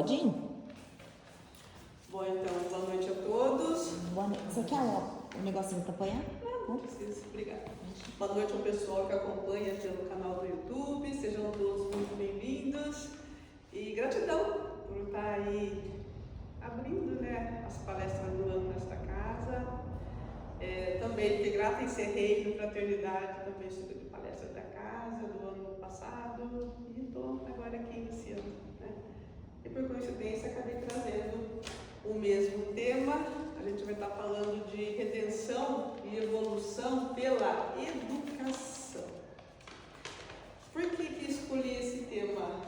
Pode ir. Bom, então, boa noite a todos. Boa noite. Você quer um negocinho para apoiar? Não precisa, obrigada. Boa noite ao pessoal que acompanha pelo canal do YouTube. Sejam todos muito bem-vindos. E gratidão por estar aí abrindo, né, as palestras do ano nesta casa. Também fiquei grata, encerrei no Fraternidade também sobre palestras da casa do ano passado e estou agora aqui iniciando, né? E por coincidência acabei trazendo o mesmo tema. A gente vai estar falando de redenção e evolução pela educação. Por que escolhi esse tema,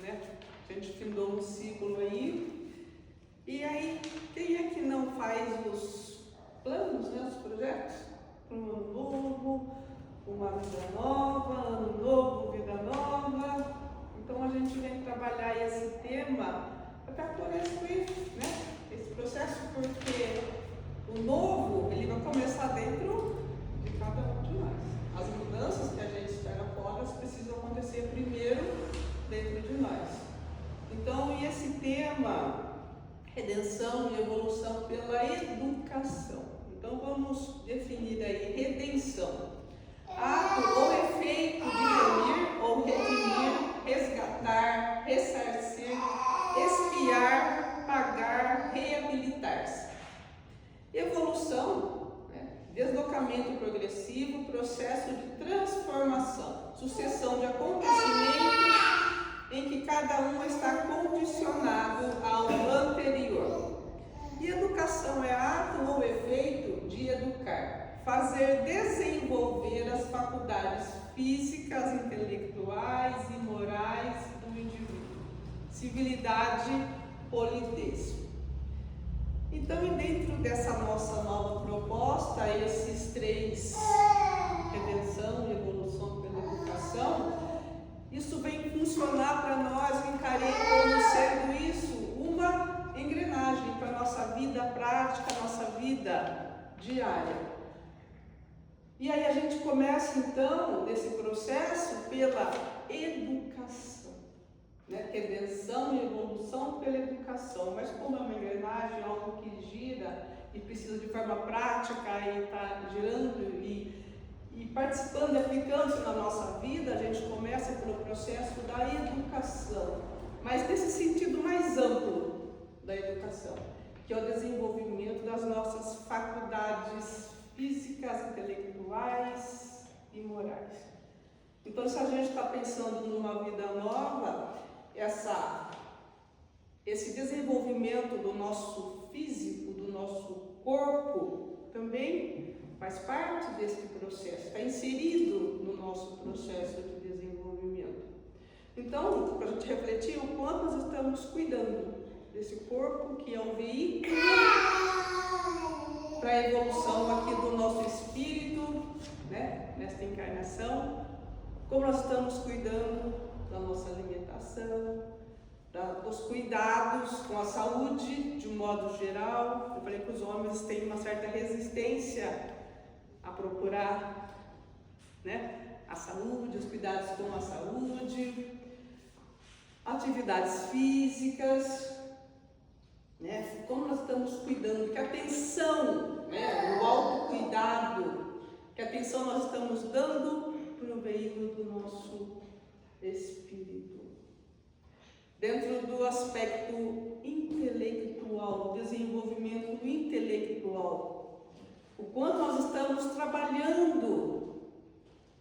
né? A gente findou um ciclo aí. E aí, quem é que não faz os planos, né, os projetos? Um ano novo, uma vida nova, ano novo, vida nova. Então a gente vem trabalhar esse tema para construir, né, esse processo, porque o novo ele vai começar dentro de cada um de nós. As mudanças que a gente espera fora precisam acontecer primeiro dentro de nós. Então, e esse tema, redenção e evolução pela educação. Então vamos definir aí redenção. Ato ou efeito de remir ou redimir, resgatar, ressarcir, expiar, pagar, reabilitar-se. Evolução, né? Deslocamento progressivo, processo de transformação, sucessão de acontecimentos em que cada um está condicionado ao anterior. E educação é ato ou efeito de educar, fazer desenvolver as faculdades físicas, intelectuais e morais do indivíduo. Civilidade, politez. Então, e dentro dessa nossa nova proposta, esses três, redenção e evolução pela educação, isso vem funcionar para nós, eu encarei como sendo isso uma engrenagem para a nossa vida prática, nossa vida diária. E aí a gente começa então nesse processo pela educação, né? Redenção e evolução pela educação. Mas como é uma engrenagem, algo que gira e precisa de forma prática e está girando e participando, aplicando-se na nossa vida, a gente começa pelo processo da educação, mas nesse sentido mais amplo da educação, que é o desenvolvimento das nossas faculdades físicas, intelectuais e morais. Então, se a gente está pensando numa vida nova, esse desenvolvimento do nosso físico, do nosso corpo, também faz parte desse processo, está inserido no nosso processo de desenvolvimento. Então, para a gente refletir o quanto nós estamos cuidando desse corpo, que é um veículo para a evolução aqui do nosso espírito, né, nesta encarnação, como nós estamos cuidando da nossa alimentação, dos cuidados com a saúde de um modo geral. Eu falei que os homens têm uma certa resistência a procurar, né, a saúde, os cuidados com a saúde, atividades físicas, né, como nós estamos cuidando, que atenção, né, o autocuidado, que atenção nós estamos dando para o veículo do nosso espírito. Dentro do aspecto intelectual, desenvolvimento intelectual, o quanto nós estamos trabalhando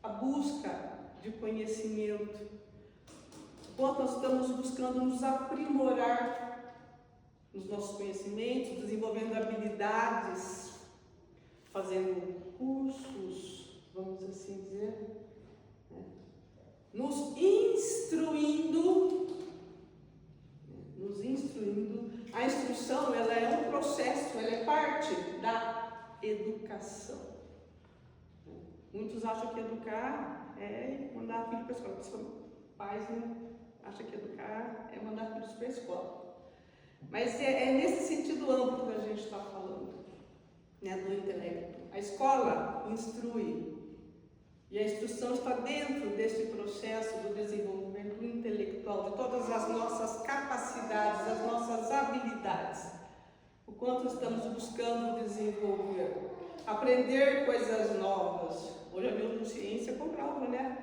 a busca de conhecimento, o quanto nós estamos buscando nos aprimorar nos nossos conhecimentos, desenvolvendo habilidades, fazendo cursos, vamos assim dizer, né? Nos instruindo. A instrução, ela é um processo, ela é parte da educação. Muitos acham que educar é mandar filho para a escola. São pais, né, acham que educar é mandar filhos para a escola. Mas é nesse sentido amplo que a gente está falando, né, do intelecto. A escola instrui. E a instrução está dentro desse processo do desenvolvimento intelectual, de todas as nossas capacidades o quanto estamos buscando desenvolver, aprender coisas novas. Hoje a neurociência comprova, né?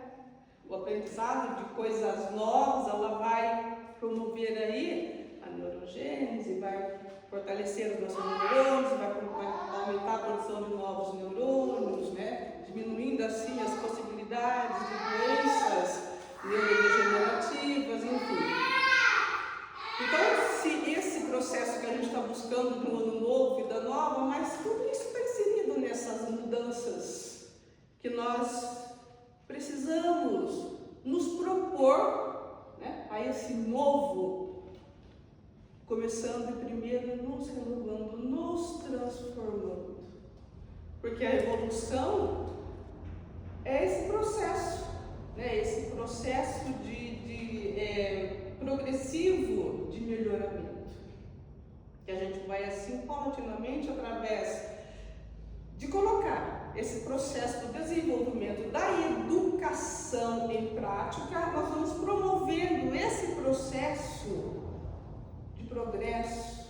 O aprendizado de coisas novas, ela vai promover aí a neurogênese, vai fortalecer os nossos neurônios, vai aumentar a produção de novos neurônios, né? Diminuindo assim as possibilidades de doenças neurodegenerativas, enfim. Então, se esse processo que a gente está buscando no ano novo, vida nova, mas tudo isso está inserido nessas mudanças que nós precisamos nos propor, né, a esse novo, começando primeiro nos renovando, nos transformando, porque a evolução é esse processo, né, esse processo progressivo de melhoramento, que a gente vai assim paulatinamente através de colocar esse processo do desenvolvimento da educação em prática. Nós vamos promovendo esse processo de progresso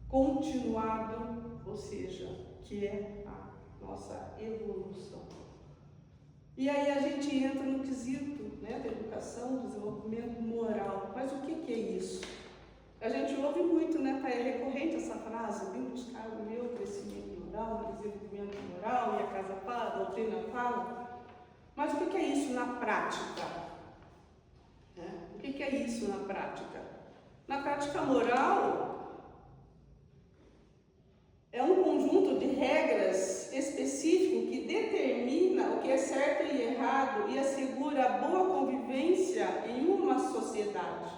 continuado, ou seja, que é a nossa evolução. E aí a gente entra no quesito, né, da educação, desenvolvimento moral. Mas o que é isso? A gente ouve muito, né, tá, é recorrente essa frase: vim buscar o meu crescimento moral, o desenvolvimento moral, e a casa fala, a doutrina fala. Mas o que é isso na prática? O que é isso na prática? Na prática moral, é um conjunto de regras específico que determina o que é certo e errado e assegura a boa convivência em uma sociedade.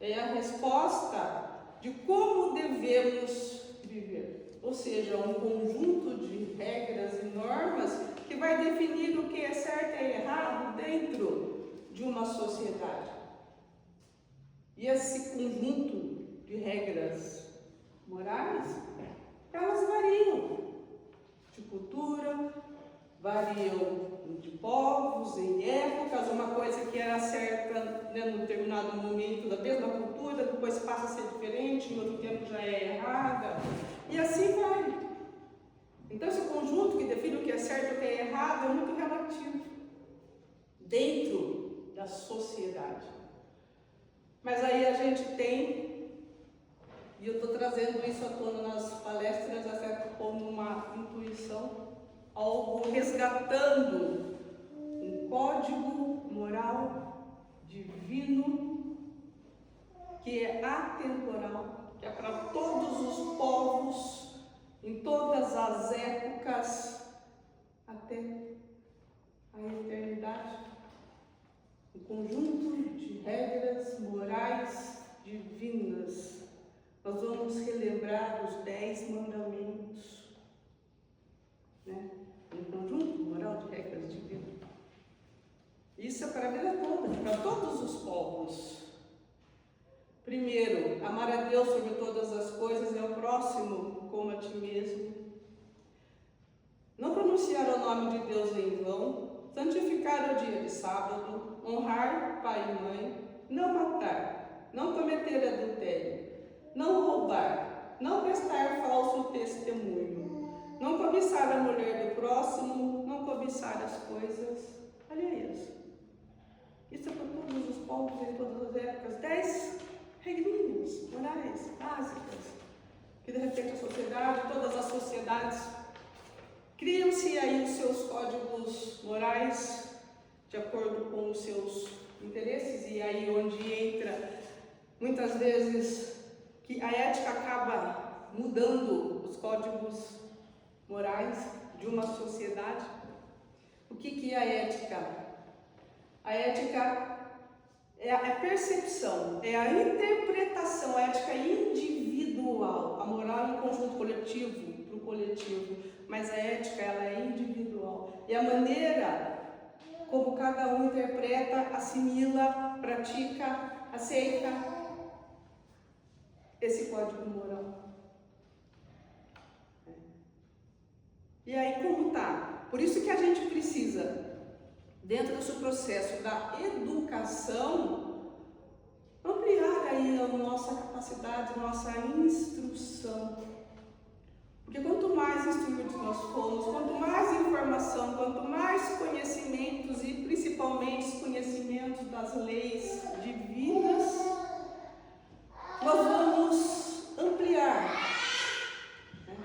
É a resposta de como devemos viver, ou seja, um conjunto de regras e normas que vai definir o que é certo e errado dentro de uma sociedade. E esse conjunto de regras morais, elas variam de cultura, variam de povos, em épocas. Uma coisa que era certa, né, num determinado momento da mesma cultura, depois passa a ser diferente, em outro tempo já é errada, e assim vai. Então esse conjunto que define o que é certo e o que é errado é muito relativo dentro da sociedade. Mas aí a gente tem, e eu estou trazendo isso à tona nas palestras até como uma intuição, algo resgatando um código moral divino que é atemporal, que é para todos os povos, em todas as épocas, até a eternidade. Um conjunto de regras morais divinas. Nós vamos relembrar os 10 mandamentos, né? Um conjunto moral de regras divinas. Isso é para a vida toda, para todos os povos. Primeiro, amar a Deus sobre todas as coisas e ao próximo como a ti mesmo. Não pronunciar o nome de Deus em vão, santificar o dia de sábado, honrar pai e mãe, não matar, não cometer adultério, não roubar, não prestar falso testemunho, não cobiçar a mulher do próximo, não cobiçar as coisas alheias. Isso é para todos os povos em todas as épocas. 10 regrinhas morais básicas que de repente a sociedade, todas as sociedades, criam-se aí os seus códigos morais de acordo com os seus interesses, e aí onde entra muitas vezes que a ética acaba mudando os códigos morais de uma sociedade. O que é a ética? A ética é a percepção, é a interpretação, a ética individual. A moral é um conjunto coletivo, para o coletivo, mas a ética ela é individual. É a maneira como cada um interpreta, assimila, pratica, aceita esse código moral. E aí como tá? Por isso que a gente precisa, dentro desse processo da educação, ampliar aí ampliando nossa capacidade, nossa instrução. Porque quanto mais instruídos nós formos, quanto mais informação, quanto mais conhecimentos e principalmente os conhecimentos das leis divinas, nós vamos ampliar, né?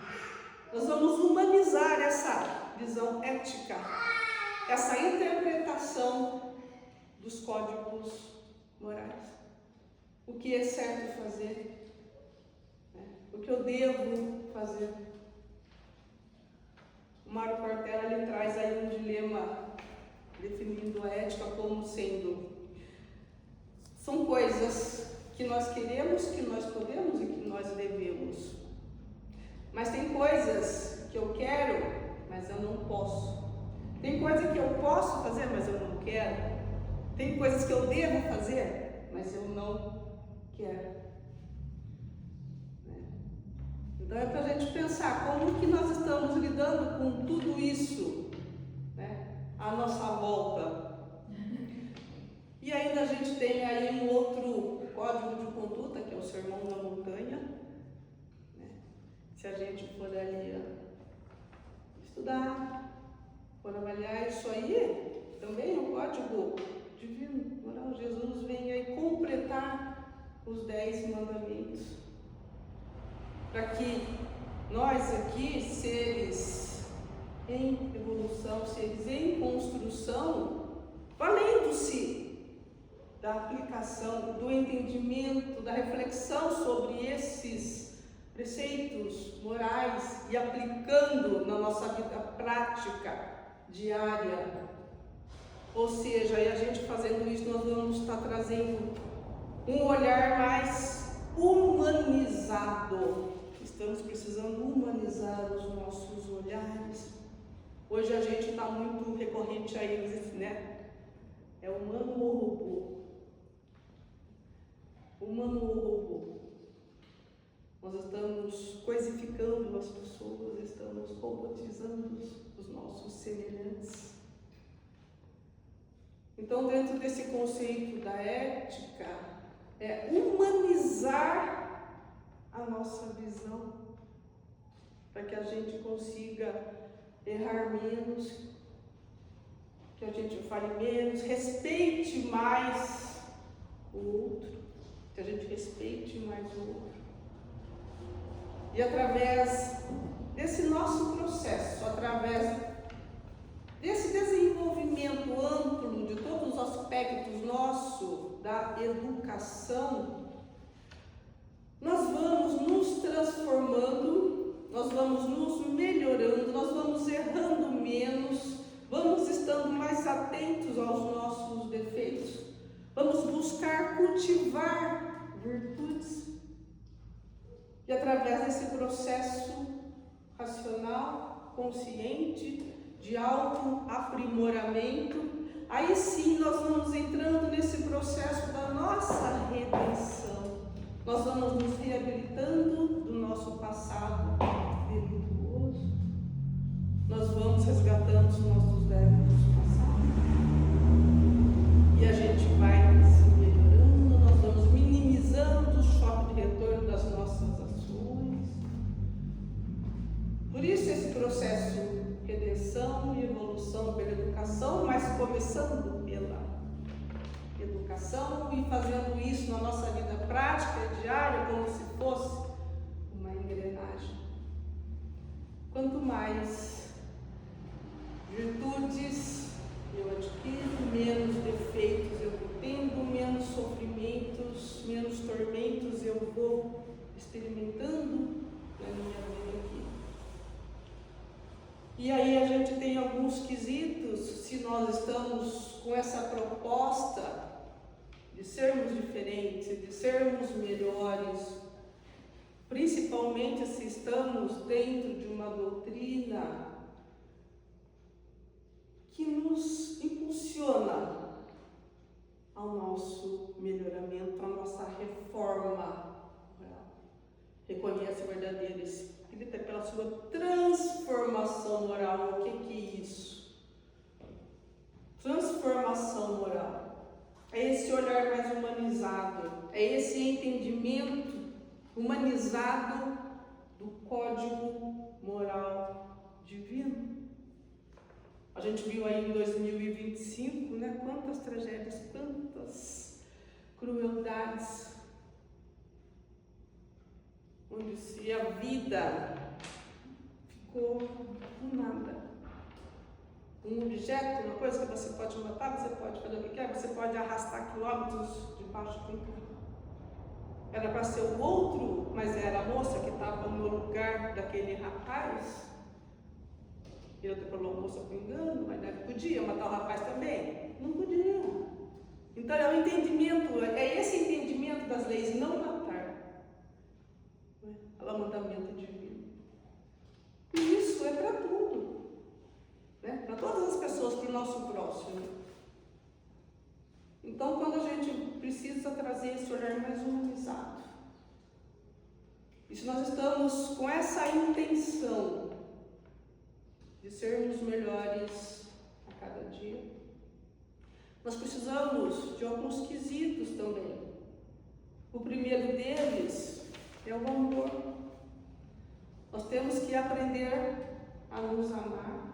Nós vamos humanizar essa visão ética, essa interpretação dos códigos morais. O que é certo fazer, né? O que eu devo fazer. O Mário Cortella, ele traz aí um dilema definindo a ética como sendo: são coisas que nós queremos, que nós podemos e que nós devemos. Mas tem coisas que eu quero, mas eu não posso. Tem coisas que eu posso fazer, mas eu não quero. Tem coisas que eu devo fazer, mas eu não quero. Então é para a gente pensar como que nós estamos lidando com tudo isso, né, à nossa volta. E ainda a gente tem aí um outro código de conduta, que é o Sermão da Montanha, né? Se a gente for ali estudar, for avaliar isso aí, também é um código divino, moral. Jesus vem aí completar os 10 mandamentos, para que nós aqui, seres em evolução, seres em construção, valendo-se da aplicação, do entendimento, da reflexão sobre esses preceitos morais e aplicando na nossa vida prática diária. Ou seja, aí a gente fazendo isso, nós vamos estar trazendo um olhar mais humanizado. Estamos precisando humanizar os nossos olhares. Hoje a gente está muito recorrente a eles, né? É humano ou robô? Humano ou robô? Nós estamos coisificando as pessoas, estamos robotizando os nossos semelhantes. Então, dentro desse conceito da ética, é humanizar a nossa visão, para que a gente consiga errar menos, que a gente fale menos, respeite mais o outro, que a gente respeite mais o outro. E através desse nosso processo, através desse desenvolvimento amplo de todos os aspectos nossos da educação, nós vamos nos transformando, nós vamos nos melhorando, nós vamos errando menos, vamos estando mais atentos aos nossos defeitos, vamos buscar cultivar virtudes. E através desse processo racional, consciente, de autoaprimoramento, aí sim nós vamos entrando nesse processo da nossa redenção. Nós vamos nos reabilitando do nosso passado delituoso. Nós vamos resgatando os nossos débitos passados. E a gente vai se melhorando, nós vamos minimizando o choque de retorno das nossas ações. Por isso esse processo de redenção e evolução pela educação, mas começando pela educação e fazendo isso na nossa vida prática, diária, como se fosse uma engrenagem. Quanto mais virtudes eu adquiro, menos defeitos eu vou tendo, menos sofrimentos, menos tormentos eu vou experimentando na minha vida aqui. E aí a gente tem alguns quesitos, se nós estamos com essa proposta de sermos diferentes, de sermos melhores, principalmente se estamos dentro de uma doutrina que nos impulsiona ao nosso melhoramento, à nossa reforma moral. Reconhece o verdadeiro espírita pela sua transformação moral. O que é isso? Transformação moral. é esse olhar mais humanizado, é esse entendimento humanizado do código moral divino. A gente viu aí em 2025, né, quantas tragédias, quantas crueldades, onde se a vida ficou do nada. Um objeto, uma coisa que você pode matar, você pode fazer o que quer, você pode arrastar quilômetros debaixo de um carro. Era para ser o outro, mas era a moça que estava no lugar daquele rapaz. Ele atropelou a moça por engano, mas ele podia matar o rapaz também? Não podia. Então é o entendimento, é esse entendimento das leis, não matar. É o mandamento divino. E isso é para tudo. Né? Para todas as pessoas, para o nosso próximo. Então, quando a gente precisa trazer esse olhar mais humanizado, e se nós estamos com essa intenção de sermos melhores a cada dia, nós precisamos de alguns quesitos também. O primeiro deles é o amor. Nós temos que aprender a nos amar.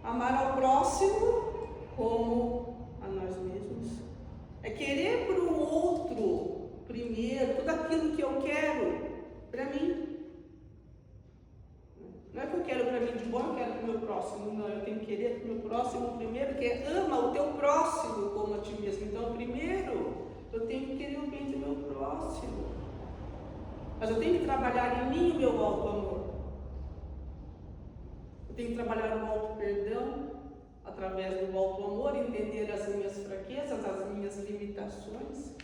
Amar ao próximo como a nós mesmos. É querer para o outro primeiro, tudo aquilo que eu quero para mim. Não é que eu quero para mim de bom, eu quero para o meu próximo. Não, eu tenho que querer para o meu próximo primeiro, que é ama o teu próximo como a ti mesmo. Então, primeiro, eu tenho que querer o bem do meu próximo. Mas eu tenho que trabalhar em mim o meu auto-amor. Eu tenho que trabalhar o auto-perdão, através do auto-amor, entender as minhas fraquezas, as minhas limitações.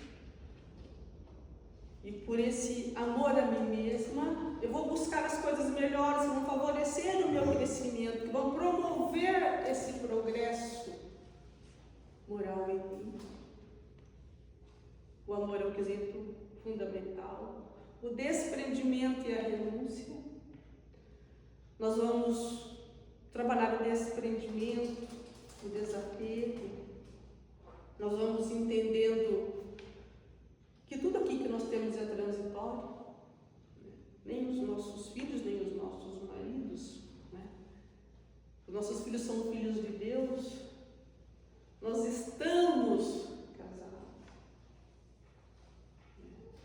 E por esse amor a mim mesma, eu vou buscar as coisas melhores que vão favorecer o meu crescimento, que vão promover esse progresso moral em mim. O amor é um quesito fundamental. O desprendimento e a renúncia. Nós vamos trabalhar o desprendimento, o desapego. Nós vamos entendendo que tudo aqui que nós temos é transitório. Nem os nossos filhos, nem os nossos maridos. Né? Os nossos filhos são filhos de Deus. Nós estamos casados.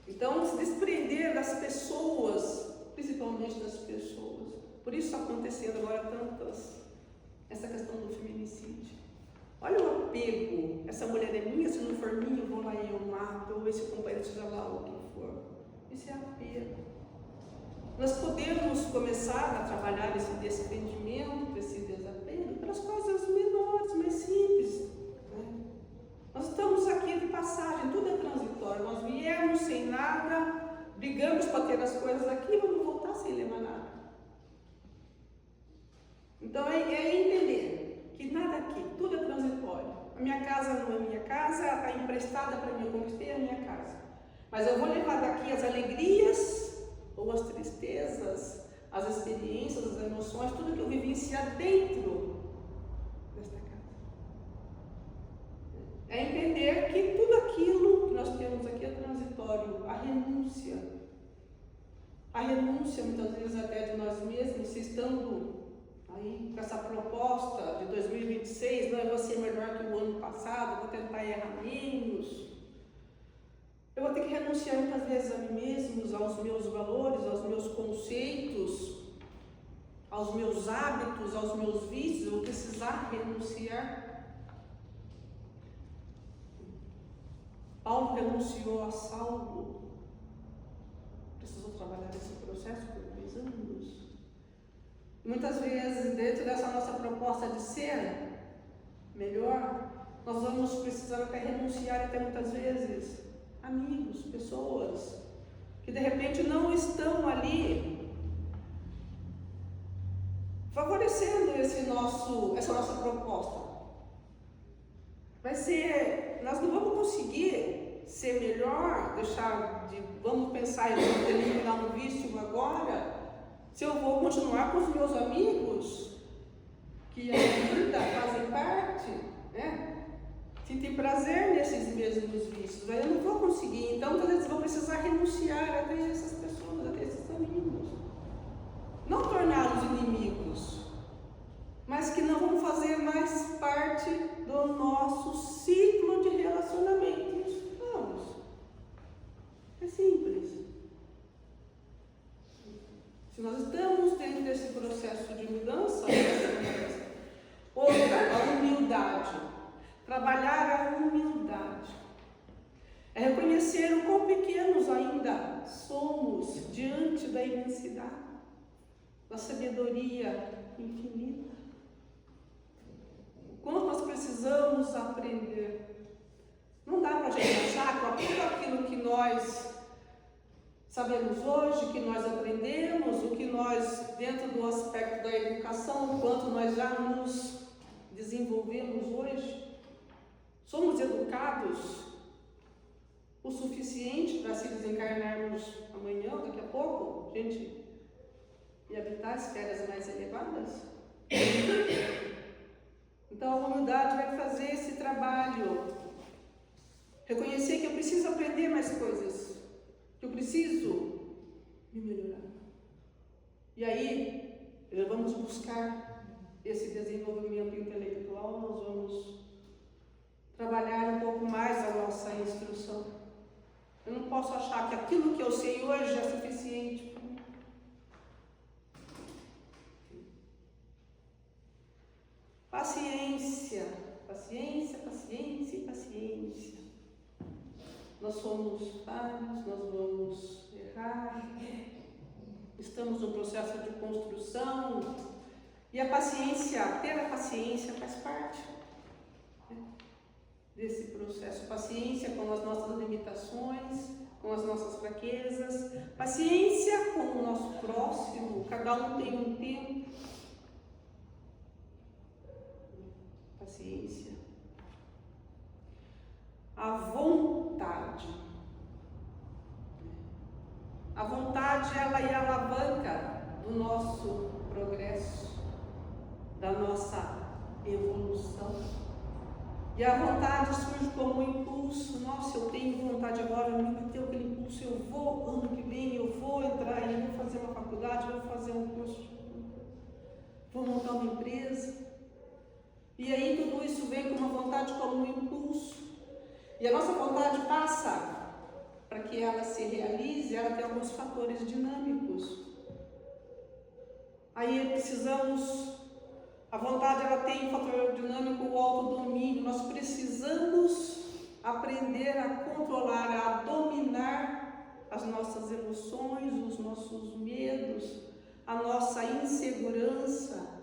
Então, se desprender das pessoas, principalmente das pessoas. Por isso está acontecendo agora essa questão do feminicídio. Olha o apego, essa mulher é minha, se não for minha, eu vou lá e eu mato, ou esse companheiro, seja lá o que for. Isso é apego. Nós podemos começar a trabalhar esse desprendimento, esse desapego, pelas coisas menores, mais simples. Né? Nós estamos aqui de passagem, tudo é transitório. Nós viemos sem nada, brigamos para ter as coisas aqui e vamos voltar sem levar nada. Então é entender que nada aqui, tudo é transitório. A minha casa não é minha casa, está emprestada para mim, eu conquistei a minha casa. Mas eu vou levar daqui as alegrias ou as tristezas, as experiências, as emoções, tudo que eu vivenciar dentro desta casa. É entender que tudo aquilo que nós temos aqui é transitório. A renúncia. A renúncia, muitas vezes, até de nós mesmos, se estando aí com essa proposta de 2026, não, eu vou ser melhor que o ano passado, vou tentar errar menos. Eu vou ter que renunciar muitas vezes a mim mesmo, aos meus valores, aos meus conceitos, aos meus hábitos, aos meus vícios. Eu vou precisar renunciar. Paulo renunciou a Saulo. Precisou trabalhar esse processo por 2 anos. Muitas vezes, dentro dessa nossa proposta de ser melhor, nós vamos precisar até renunciar, até muitas vezes, amigos, pessoas, que de repente não estão ali favorecendo essa nossa proposta. Nós não vamos conseguir ser melhor, vamos pensar em eliminar um vício agora, se eu vou continuar com os meus amigos, que ainda fazem parte, né? Sentem prazer nesses mesmos vícios. Aí eu não vou conseguir, então às vezes vou precisar renunciar até essas pessoas, até esses amigos. Não torná-los inimigos, mas que não vão fazer mais parte do nosso ciclo de relacionamentos. Vamos. É simples. Se nós estamos dentro desse processo de mudança, outra, a humildade. Trabalhar a humildade. É reconhecer o quão pequenos ainda somos diante da imensidade, da sabedoria infinita. O quanto nós precisamos aprender. Não dá para a gente achar que tudo aquilo que nós sabemos hoje, que nós aprendemos, o que nós, dentro do aspecto da educação, o quanto nós já nos desenvolvemos hoje, somos educados o suficiente para se desencarnarmos amanhã, daqui a pouco, gente, e habitar esferas mais elevadas? Então a humildade vai fazer esse trabalho. Reconhecer que eu preciso aprender mais coisas, que eu preciso me melhorar. E aí, já vamos buscar esse desenvolvimento intelectual, nós vamos trabalhar um pouco mais a nossa instrução. Eu não posso achar que aquilo que eu sei hoje é suficiente para mim. Paciência, paciência, paciência e paciência. Nós somos falhos, nós vamos errar, estamos no processo de construção e a paciência, ter a paciência faz parte desse processo. Paciência com as nossas limitações, com as nossas fraquezas, paciência com o nosso próximo, cada um tem um tempo. Paciência. A vontade. A vontade, ela é a alavanca do nosso progresso, da nossa evolução. E a vontade surge como um impulso. Nossa, eu tenho vontade agora, me bateu aquele impulso, eu vou, ano que vem, eu vou entrar e vou fazer uma faculdade, vou fazer um curso, vou montar uma empresa. E aí tudo isso vem com uma vontade como um impulso. E a nossa vontade passa, para que ela se realize, ela tem alguns fatores dinâmicos. Aí precisamos, a vontade ela tem um fator dinâmico, o autodomínio. Nós precisamos aprender a controlar, a dominar as nossas emoções, os nossos medos, a nossa insegurança.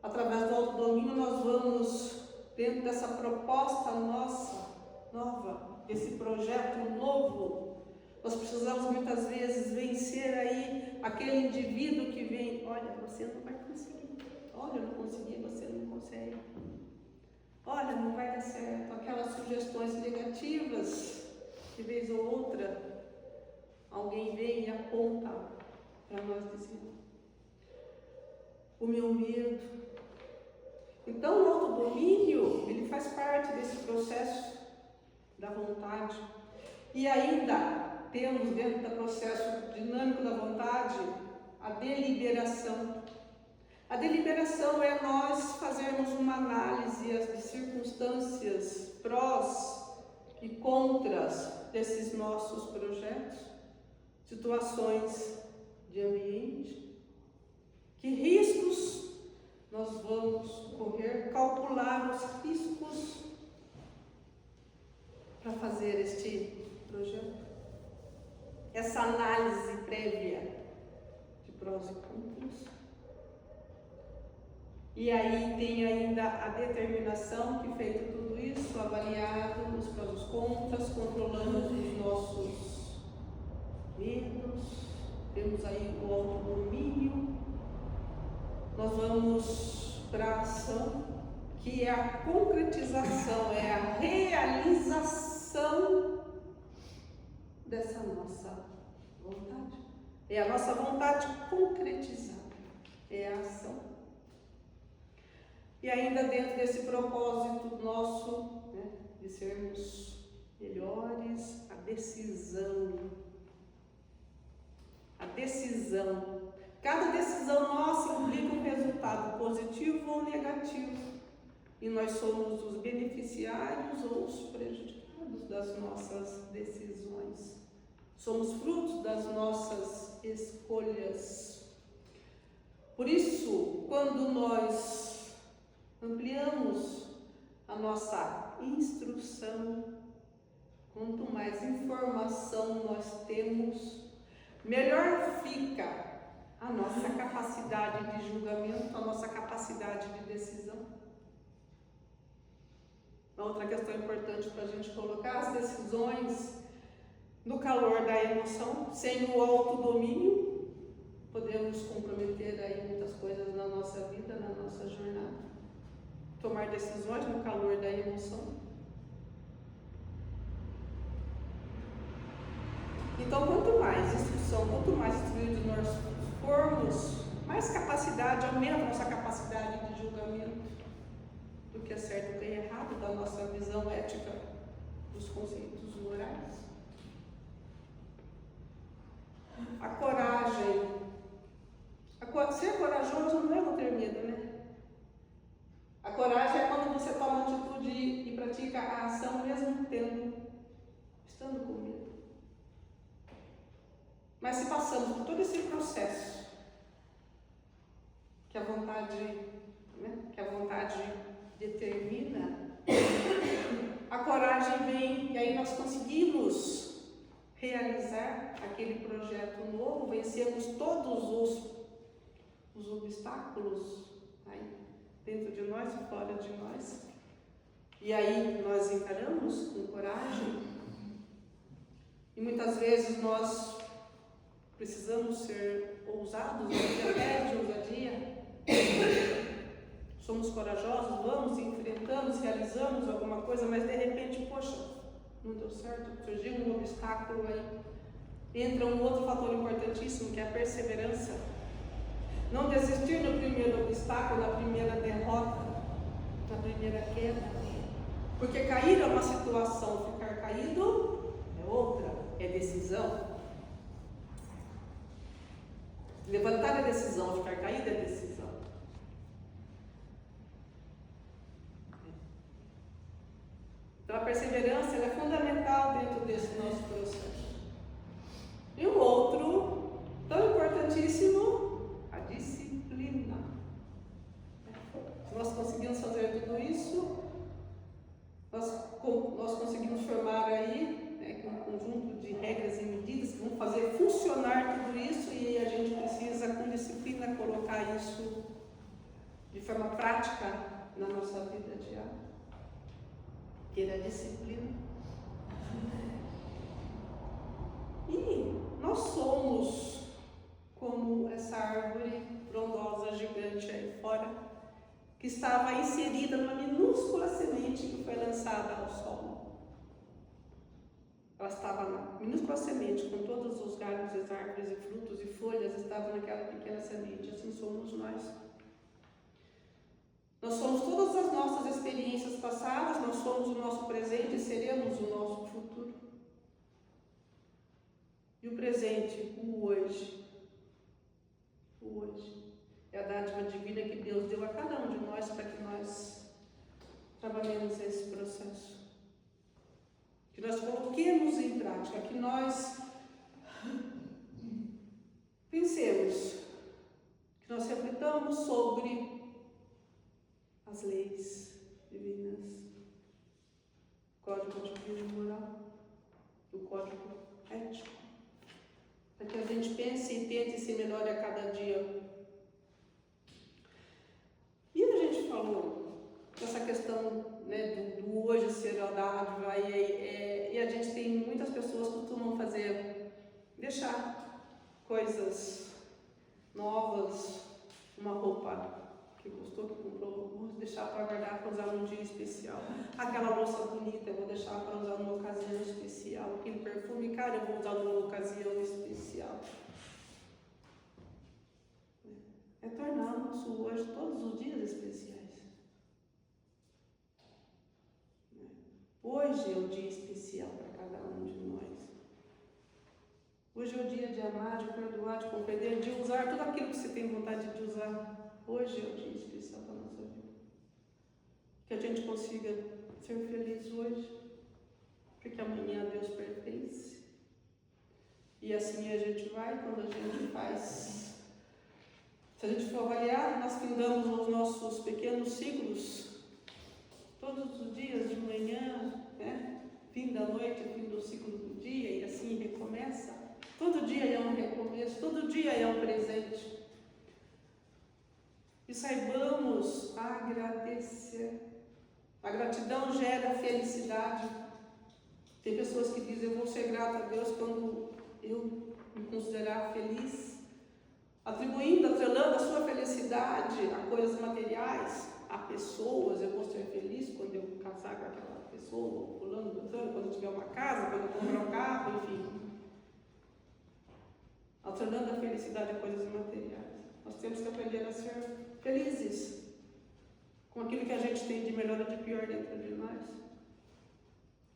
Através do autodomínio nós vamos, dentro dessa proposta nossa, nova, esse projeto novo, nós precisamos muitas vezes vencer aí aquele indivíduo que vem, olha, você não vai conseguir, olha, eu não consegui, você não consegue, olha, não vai dar certo, aquelas sugestões negativas, de vez ou outra, alguém vem e aponta para nós dizer, o meu medo. Então, o autodomínio, ele faz parte desse processo da vontade. E ainda temos dentro do processo dinâmico da vontade a deliberação. A deliberação é nós fazermos uma análise de circunstâncias prós e contras desses nossos projetos, situações de ambiente, que riscos nós vamos correr, calcular os riscos para fazer este projeto. Essa análise prévia de prós e contras. E aí tem ainda a determinação que, feito tudo isso, avaliado os prós e os contras, controlando os nossos medos, temos aí o autodomínio. Nós vamos para a ação, que é a concretização, é a realização dessa nossa vontade. É a nossa vontade concretizada, é a ação. E ainda dentro desse propósito nosso, né, de sermos melhores, a decisão. A decisão. Cada decisão nossa implica um resultado positivo ou negativo. E nós somos os beneficiários ou os prejudicados das nossas decisões. Somos frutos das nossas escolhas. Por isso, quando nós ampliamos a nossa instrução, quanto mais informação nós temos, melhor fica a nossa capacidade de julgamento, a nossa capacidade de decisão. Uma outra questão importante para a gente colocar: as decisões no calor da emoção, sem o autodomínio, podemos comprometer aí muitas coisas na nossa vida, na nossa jornada. Tomar decisões no calor da emoção. Então, quanto mais instrução, quanto mais instruídos nós formos, mais capacidade, aumenta a nossa capacidade de julgamento do que é certo e o que é errado, da nossa visão ética dos conceitos morais. A coragem. Ser corajoso não é não ter medo, né? A coragem é quando você toma atitude e pratica a ação mesmo estando com medo. Mas se passamos por todo esse processo, que a vontade determina, a coragem vem e aí nós conseguimos realizar aquele projeto novo, vencemos todos os obstáculos aí dentro de nós e fora de nós. E aí nós encaramos com coragem. E muitas vezes nós precisamos ser ousados, até de ousadia. Somos corajosos, vamos, enfrentamos, realizamos alguma coisa, mas de repente, poxa, não deu certo, surgiu um obstáculo aí. Entra um outro fator importantíssimo, que é a perseverança. Não desistir no primeiro obstáculo, na primeira derrota, na primeira queda. Porque cair é uma situação, ficar caído é outra, é decisão. Levantar é decisão, ficar caído é decisão. Então a perseverança ela é fundamental dentro desse nosso processo. E o outro, tão importantíssimo, a disciplina. Se nós conseguimos fazer tudo isso, nós conseguimos formar aí, né, um conjunto de regras e medidas que vão fazer funcionar tudo isso, e a gente precisa, com disciplina, colocar isso de forma prática na nossa vida diária. Ter a disciplina. E nós somos como essa árvore frondosa gigante aí fora, que estava inserida numa minúscula semente que foi lançada ao sol. Ela estava na minúscula semente, com todos os galhos das árvores e frutos e folhas, estava naquela pequena semente. Assim somos nós. Nós somos todas as nossas experiências passadas, nós somos o nosso presente e seremos o nosso futuro. E o presente, o hoje. O hoje. É a dádiva divina que Deus deu a cada um de nós para que nós trabalhemos esse processo. Que nós coloquemos em prática, que nós pensemos, que nós refletamos sobre as leis divinas, o código divino e moral, o código ético, para que a gente pense e tente se melhore a cada dia. E a gente falou dessa questão, né, do hoje ser a dádiva, e a gente tem muitas pessoas que costumam deixar coisas novas, uma roupa que gostou, que comprou, vou deixar para guardar para usar num dia especial. Aquela louça bonita eu vou deixar para usar numa ocasião especial. Aquele perfume caro eu vou usar numa ocasião especial. É tornar o nosso hoje todos os dias especiais. Hoje é o dia especial para cada um de nós. Hoje é o dia de amar, de perdoar, de compreender, de usar tudo aquilo que você tem vontade de usar. Hoje é o dia especial da nossa vida. Que a gente consiga ser feliz hoje, porque amanhã Deus pertence. E assim a gente vai quando a gente faz. Se a gente for avaliar, nós findamos os nossos pequenos ciclos todos os dias de manhã, né? Fim da noite, fim do ciclo do dia, e assim recomeça. Todo dia é um recomeço, todo dia é um presente. E saibamos agradecer. A gratidão gera felicidade. Tem pessoas que dizem, eu vou ser grata a Deus quando eu me considerar feliz, atrelando a sua felicidade a coisas materiais, a pessoas. Eu vou ser feliz quando eu casar com aquela pessoa, fulano, quando eu tiver uma casa, quando eu comprar um carro, enfim. Atrelando a felicidade a coisas materiais. Nós temos que aprender a ser felizes com aquilo que a gente tem de melhor e de pior dentro de nós,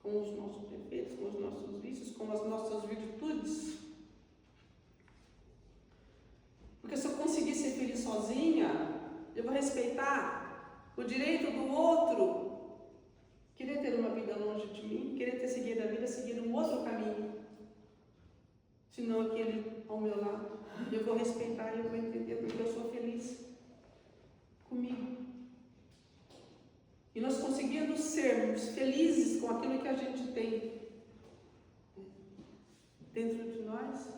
com os nossos defeitos, com os nossos vícios, com as nossas virtudes. Porque se eu conseguir ser feliz sozinha, eu vou respeitar o direito do outro, querer ter uma vida longe de mim, querer ter seguido a vida, seguir um outro caminho, senão aquele ao meu lado. Eu vou respeitar e eu vou entender porque eu sou feliz comigo. E nós conseguindo sermos felizes com aquilo que a gente tem dentro de nós,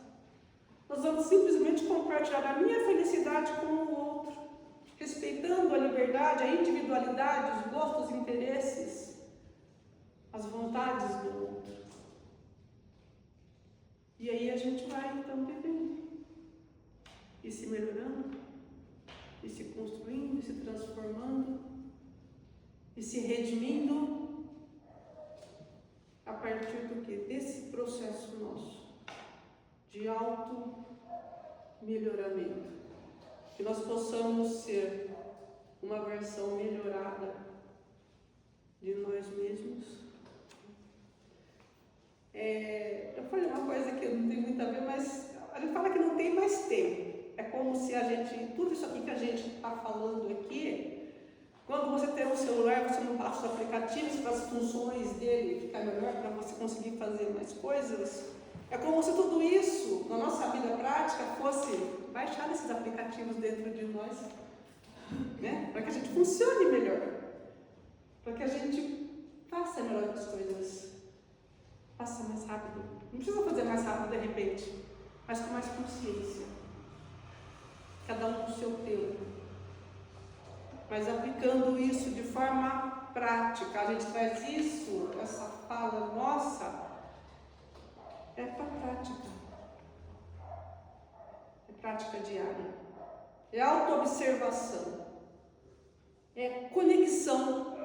nós vamos simplesmente compartilhar a minha felicidade com o outro, respeitando a liberdade, a individualidade, os gostos, os interesses, as vontades do outro. E aí a gente vai então vivendo, e se melhorando, e se construindo, e se transformando, e se redimindo a partir do quê? Desse processo nosso de auto-melhoramento. Que nós possamos ser uma versão melhorada de nós mesmos. Eu falei uma coisa que não tem muito a ver, mas a gente fala que não tem mais tempo. É como se a gente, tudo isso aqui que a gente está falando aqui, quando você tem um celular, você não baixa os aplicativos para as funções dele ficar melhor, para você conseguir fazer mais coisas. É como se tudo isso, na nossa vida prática, fosse baixar esses aplicativos dentro de nós, né? Para que a gente funcione melhor, para que a gente faça melhor as coisas, faça mais rápido. Não precisa fazer mais rápido de repente, mas com mais consciência. Cada um com o seu tempo. Mas aplicando isso de forma prática, a gente traz isso, essa fala nossa, é para a prática. É prática diária. É autoobservação. É conexão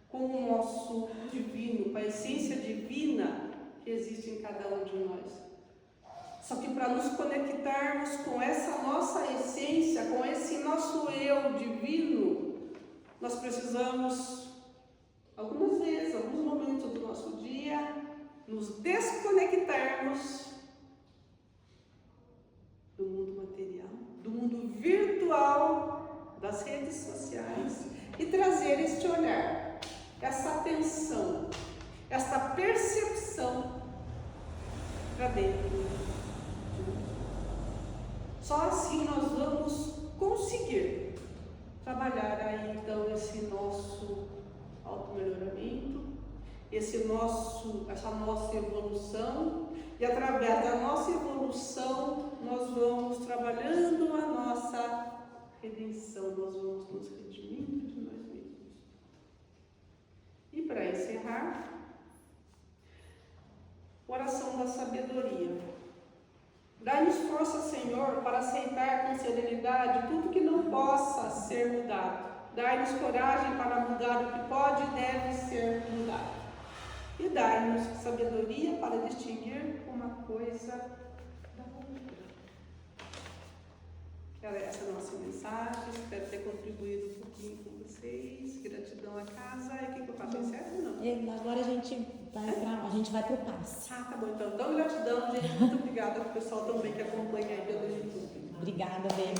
com o nosso divino, com a essência divina que existe em cada um de nós. Só que para nos conectarmos com essa nossa essência, com esse nosso eu divino, nós precisamos, algumas vezes, alguns momentos do nosso dia, nos desconectarmos do mundo material, do mundo virtual, das redes sociais e trazer este olhar, essa atenção, essa percepção para dentro. Só assim nós vamos conseguir trabalhar aí então esse nosso auto-melhoramento, essa nossa evolução, e através da nossa evolução nós vamos trabalhando a nossa redenção, nós vamos nos redimindo de nós mesmos. E para encerrar, oração da sabedoria. Dai-nos força, Senhor, para aceitar com serenidade tudo que não possa ser mudado. Dai-nos coragem para mudar o que pode e deve ser mudado. E dai-nos sabedoria para distinguir uma coisa da outra. Era essa a nossa mensagem. Espero ter contribuído um pouquinho com vocês. Gratidão à casa. E o que eu faço? Encerro ou não? Agora a gente vai pro passe. Ah, tá bom. Então, gratidão, gente. Muito obrigada pro pessoal também que acompanha aí pelo YouTube. Obrigada, Bem.